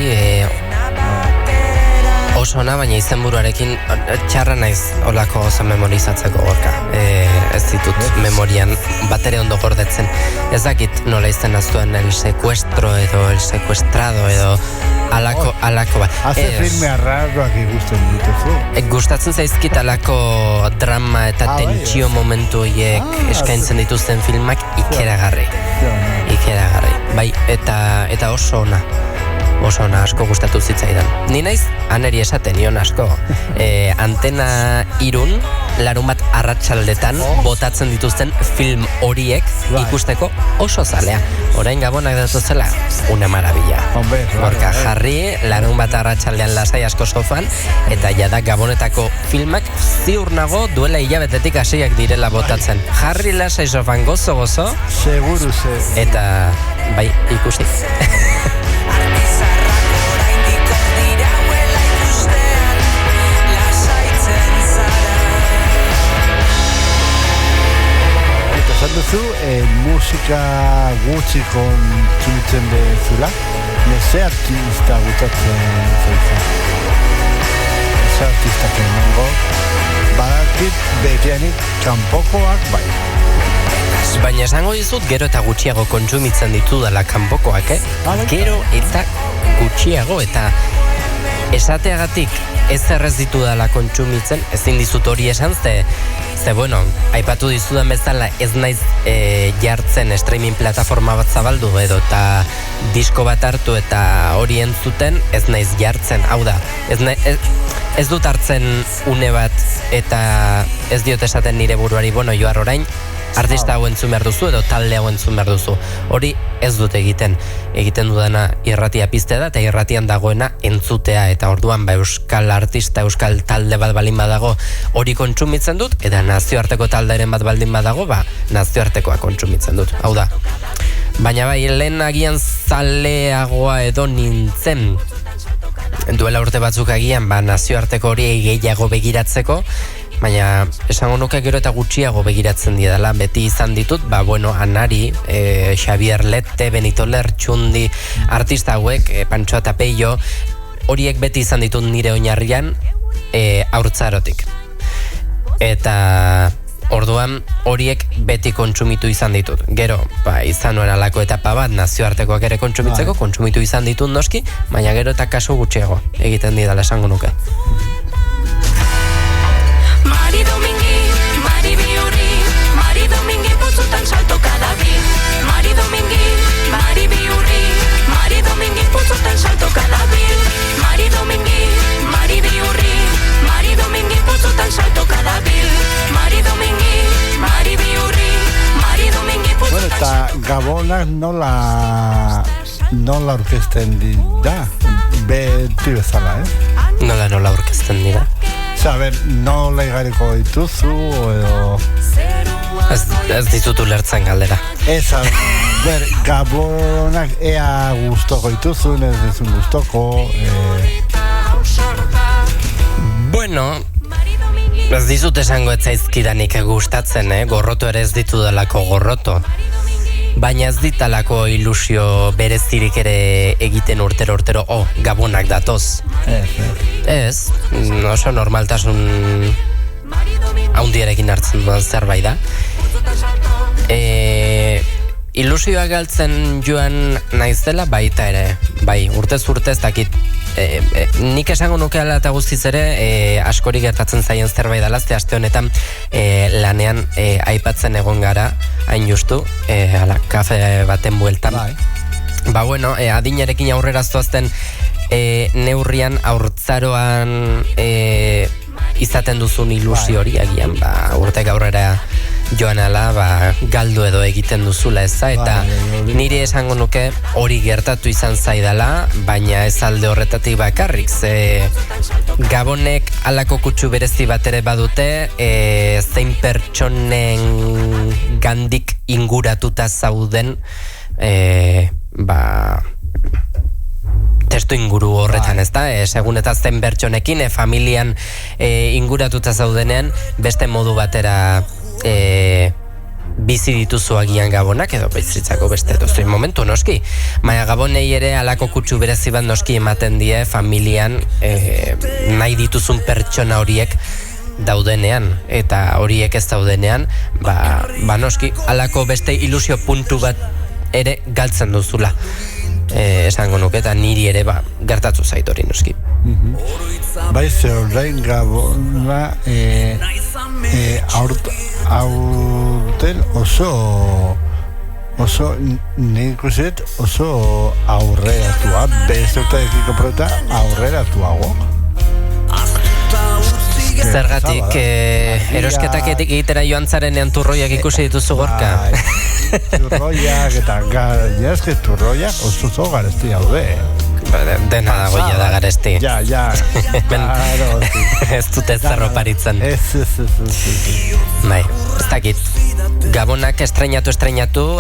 oso ona, baina izenburuarekin txarra naiz olako oso memorizatzeko gorka. Ez ditut memorian batere ondo gordetzen. Ez dakit nola izten aztuen el secuestro edo el secuestrado edo alako bat. Haze filme arraroak igusten dituzu? Gustatzen zaizkit alako drama eta tentsio momentu horiek eskaintzen dituzten filmak ikeragarri. Bai, eta oso ona. Oso ona, asko gustatu zitzaidan. Ni naiz, aneri esaten nion asko. Antena 3 larun bat arratsaldetan botatzen dituzten film horiek ikusteko oso zalea. Orain Gabonak datuzela, una maravilla. Gorka jarri, larun bat arratsaldean lasai asko sofan, eta jada Gabonetako filmak ziur nago duela hilabetetik hasiak direla botatzen. Jarri lasai sofan gozo, seguru ze. Eta bai, ikusi. esan duzu, musika gutxi kontsumitzen dezula, ze artista gustatzen zaizu? Ze artistak emango, badakit betianik kanpokoak bai. Baina esango dizut gero eta gutxiago kontsumitzen ditudala kanpokoak, Gero eta gutxiago eta esateagatik ez errez ditudala kontsumitzen, ezin dizut hori esan, ze bueno, aipatu dizudan bezala ez naiz jartzen streaming plataforma bat zabaldu edo eta disko bat hartu eta hori entzuten ez naiz jartzen, hau da, ez dut hartzen une bat eta ez diot esaten nire buruari, bueno, joar orain, artista hau entzun behar duzu edo talde hau entzun behar duzu. Hori ez dut egiten dudana irratia piztea da eta irratian dagoena entzutea eta orduan euskal artista, euskal talde bat baldin badago hori kontsumitzen dut eta nazioarteko talderen bat baldin badago nazioartekoa kontsumitzen dut, hau da. Baina bai, lehen agian zaleagoa edo nintzen duela urte batzuk agian nazioarteko hori gehiago begiratzeko, baina esango nuke gero eta gutxiago begiratzen didala, beti izan ditut, bueno, Anari, Xavier Lete, Benito Lertxundi, artista hauek, Pancho eta Peio, horiek beti izan ditut nire oinarrian haurtzarotik. Eta orduan horiek beti kontsumitu izan ditut. Gero, izan nuen alako etapa bat nazioartekoak ere kontsumitzeko, kontsumitu izan ditut noski, baina gero eta kasu gutxiago egiten didala esango nuke. Mari Domingui, Mari Biurri, Mari Domingui putzutan salto kadabil. Mari Domingui, Mari Biurri, Mari Domingui putzutan salto kadabil. Mari Domingui, Mari Biurri, Mari Domingui putzutan salto kadabil. Mari Domingui, Mari Biurri, Mari Domingui putzutan. Bueno, eta Gabonak nola orkesten dira, beti bezala, Nola orkesten dira. A ver, nola igariko dituzu edo... Ez ditutu lertzen galdera. Ez, a ver, Gabonak ea gustoko dituzun, ez dizun gustoko... Bueno, ez dizut esango ez zaizkidanik gustatzen, gorroto ere ez ditudalako gorroto. Baina ez ditalako ilusio berezirik ere egiten urtero, Gabonak datoz. Ez, oso normaltasun haundiarekin hartzen duan zerbait da. Ilusioa galtzen joan naizela baita ere, bai, urtez dakit. Nik esango nuke ala eta guztiz ere askori gertatzen zaien zerbait dela, ze aste honetan lanean aipatzen egon gara, hain justu, kafe baten bueltan. Bueno, adinarekin aurrera zoazten neurrian haurtzaroan izaten duzun ilusio hori agian, urtek aurrera joan ala, galdu edo egiten duzula eza, eta niri esango nuke hori gertatu izan zaidala, baina ez alde horretatik bakarrik, ze Gabonek alako kutsu berezi bat ere badute, zein pertsonen gandik inguratuta zauden, testu inguru horretan, ezta? Segun eta zen pertsonekin, familian inguratuta zaudenean, beste modu batera bizi dituzu agian Gabonak, edo bizitzako beste doztuin momentu, noski. Baina Gabonei ere alako kutsu berezi bat noski ematen die familian nahi dituzun pertsona horiek daudenean, eta horiek ez daudenean, noski, alako beste ilusio puntu bat ere galtzen duzula. Esango nuke, eta niri ere gertatu zait hori noski. Bai, ze horrein Gabona aurten oso nik ikuset oso aurreratua, bezortarekiko prota aurreratuago. Zergatik, erosketak egitera joan zarenean turroiak ikusi dituzu gorka. Turroiak eta turroiak oso garesti haude. Dena dago ja da garesti. Ja. Claro, ez dute zerroparitzen. Ez. Bai, ez dakit. Gabonak estreinatu,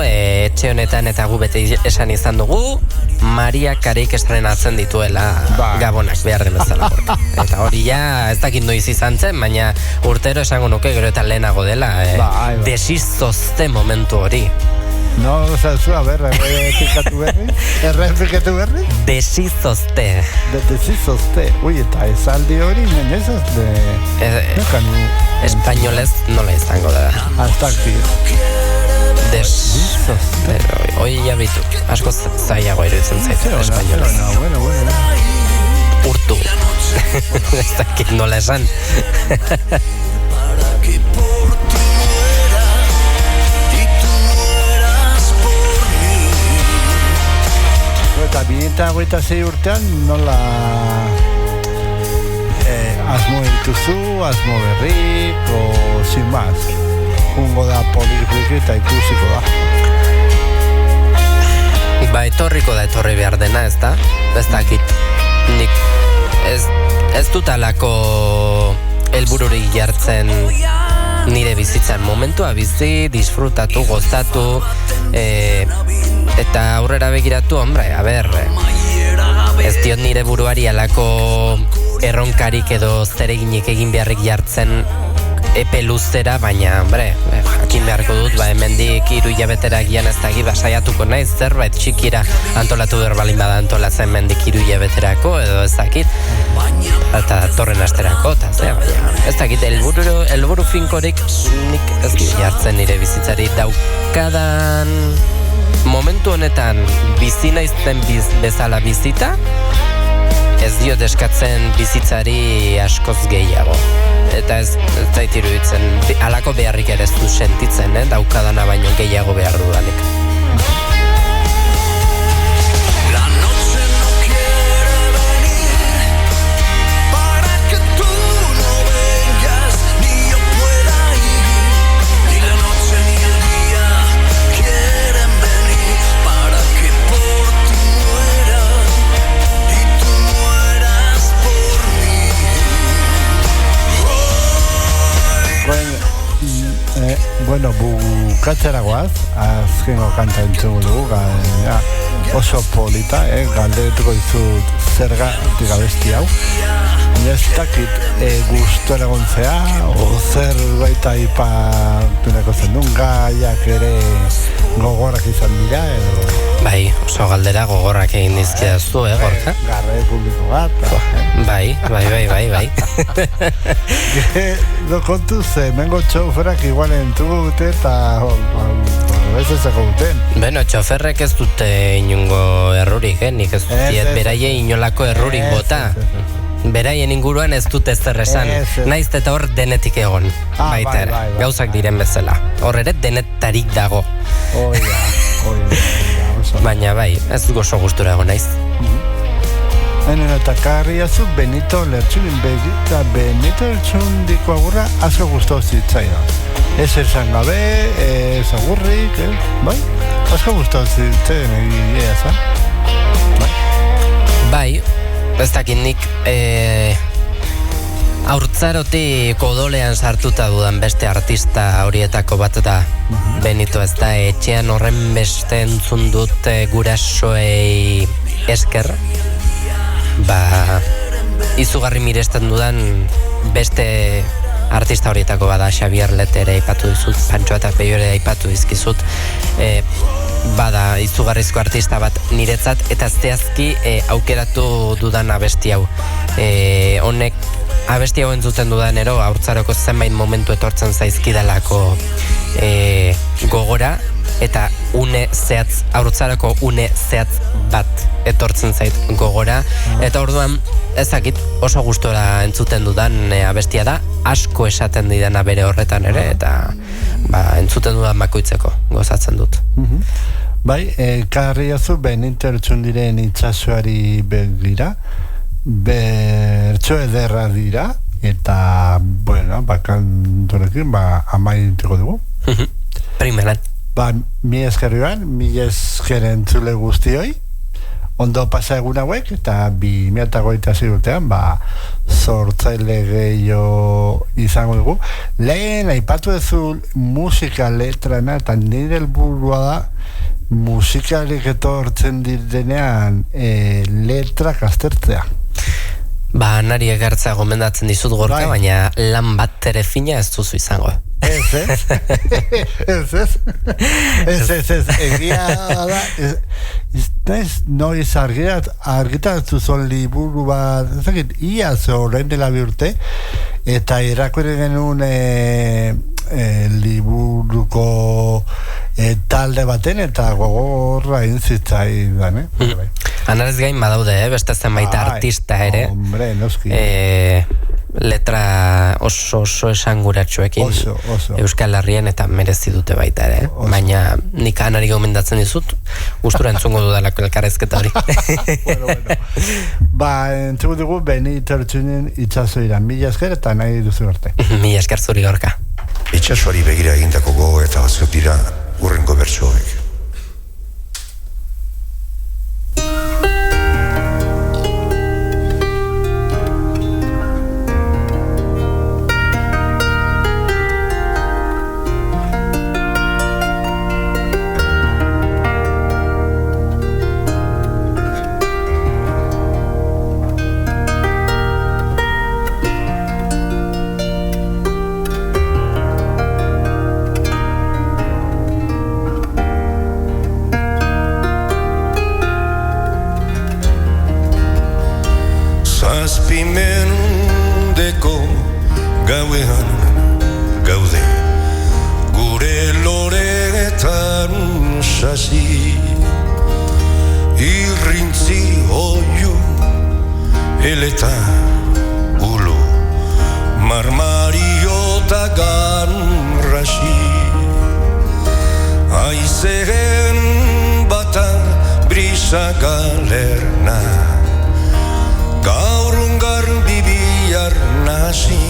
etxe honetan eta gu bete esan izan dugu, Maria Kareik estrenatzen dituela Gabonak behar den bezala. Eta hori ja, ez dakit noiz izan zen, baina urtero esango nuke gero eta lehenago dela. Desizozte momentu hori. No, a ver, errepikatu berri? Desizozte. Desizozte. Ui, eta esaldi hori, nenez espainolez nola izango da. Hasta aquí. Desizozte. Hoi jabitu, asko zaiago iruditzen zaitu espainolez. Bueno. Urtu. Ez dakit nola esan. Eta 2026 urtean nola asmo dituzu, asmo berrik, o sin más, jungo da polifiki eta ikusiko da. Ba, etorri behar dena, ez da? Ez dakit, nik ez dutalako helbururik jartzen nire bizitzan momentua bizi, disfrutatu, gozatu, eta aurrera begiratu, hombre, a ber, ez diot nire buruari alako erronkarik edo zereginik egin beharrik jartzen epe luzera, baina, hombre, jakin beharko dut, hemendik 3 hilabetera gian ez dagi, saiatuko naiz, zerbait txikira antolatu berbalin bada antolatzen hemendik 3 hilabeterako, edo ez dakit, eta torren asterako, eta baina, ez dakit, helburu finkorik nik ez jartzen nire bizitzari daukadan momentu honetan bizi naizten bezala bizita, ez diot eskatzen bizitzari askoz gehiago. Eta ez zait iruditzen, halako beharrik ere ez du sentitzen, daukadana baino gehiago behar dudanik. Bueno, bukatzera goaz, azkengo kanta entzugu dugu, oso polita, galdetuko dizut zergatik abesti hau. Ez dakit guztuan egontzea, o zerbait aipatuko zenun, gaiak ere gogorrak izan dira, edo... Bai, oso galdera gogorrak egin dizkidazu, Gorka? Garre publiko bat. Bai. Gero kontuz, mengo txoferak igual entugu dute eta ez ezako duten. Bueno, txoferrek ez dute inungo errurik, nik ez dut beraie inolako errurik bota. Beraien inguruan ez dut ez esan, naiz eta hor denetik egon. Baita, gauzak diren bezala. Hor ere denetarik dago. Baina bai, ez gozo gustura egon naiz. Henen eta karriazu Benito Lertxunin begita Benito Lertxundiko agurra asko guztu zitzaia. Ez esan gabe, ez agurrik, bai? Asko guztu zitzaien egia zan. Bai, ez dakit nik haurtzarotik odolean sartuta dudan beste artista horietako bat da Benito, ez da etxean horren beste entzun dut gurasoei esker, izugarri miresten dudan beste artista horietako bada Xabier Letere aipatu dizut, Pantxo eta Peio ere aipatu dizkizut, bada izugarrizko artista bat niretzat, eta zehazki aukeratu dudan abesti hau. Honek abesti hau entzuten dudanero haurtzaroko zenbait momentu etortzen zaizkidalako gogora, eta haurtzaroko une zehatz bat etortzen zait gogora, eta orduan ezakit oso gustora entzuten dudan abestia da, asko esaten didana bere horretan ere, eta entzuten dudan bakoitzeko gozatzen dut. Bai, karriazu Benito Lertxundiren itxasuari begira, bertso ederra dira, eta, bueno, bakantorekin, amaituko dugu. Primeran. Mi esker joan, mi esker entzule guztioi, ondo pasa egun hauek, eta 2023 urtean, sortzaile gehiago izango dugu. Lehen, aipatu duzu musika letrana, eta nire helburua da, musikalik etortzen direnean letrak aztertzea. Nari egartzea gomendatzen dizut Gorka, baina lan bat ere fina ez duzu izango. Ez. Egia da, ez noiz argitaratu zon liburu bat, ezakit, iaz horrein dela bi urte, eta irakurri genuen liburuko talde baten, eta gogorra intzitzaidan, Anarez gain badaude, beste zenbait artista ere. Hombre, noski. Letra oso esanguratsuekin Euskal Herrian eta merezi dute baita ere. Baina nik Anari gomendatzen dizut, gustura entzungo dudalako elkarrezketa hori. Entzugu dugu Benito Lertxunen itxasoira. Mila esker eta nahi duzu arte. Mila esker zuri Gorka. Itxasoari begira egindako gogo eta batzuk dira urrengo bertsoek. Zazpimendeko gauean gaude gure loretan sasi irrintzi oiu eleta ulo marmariota ganrasi aizeren bata brisa galerna gaurungar bibiar nasi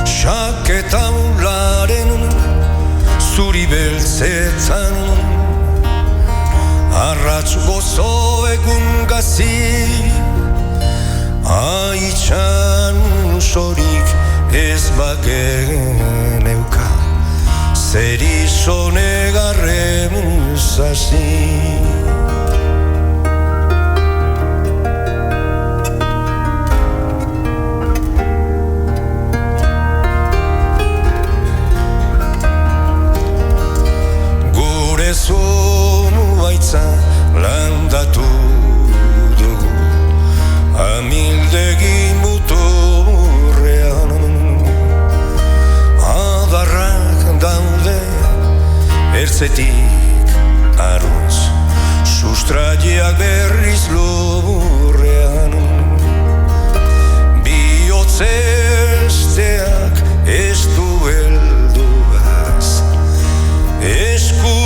Xaketaularen zuri beltzetan arratz gozo egun gazi aitxan sorik ez bagen euka zer izonegarren zazi Zonu baitza landatu dugu amildegi muturrean adarrak daude ertzetik arruz sustraiak berriz lurrean bihotzesteak ez dueldugaz esku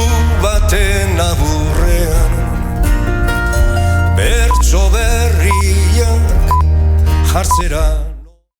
baten aburrean bertso berriak jartzera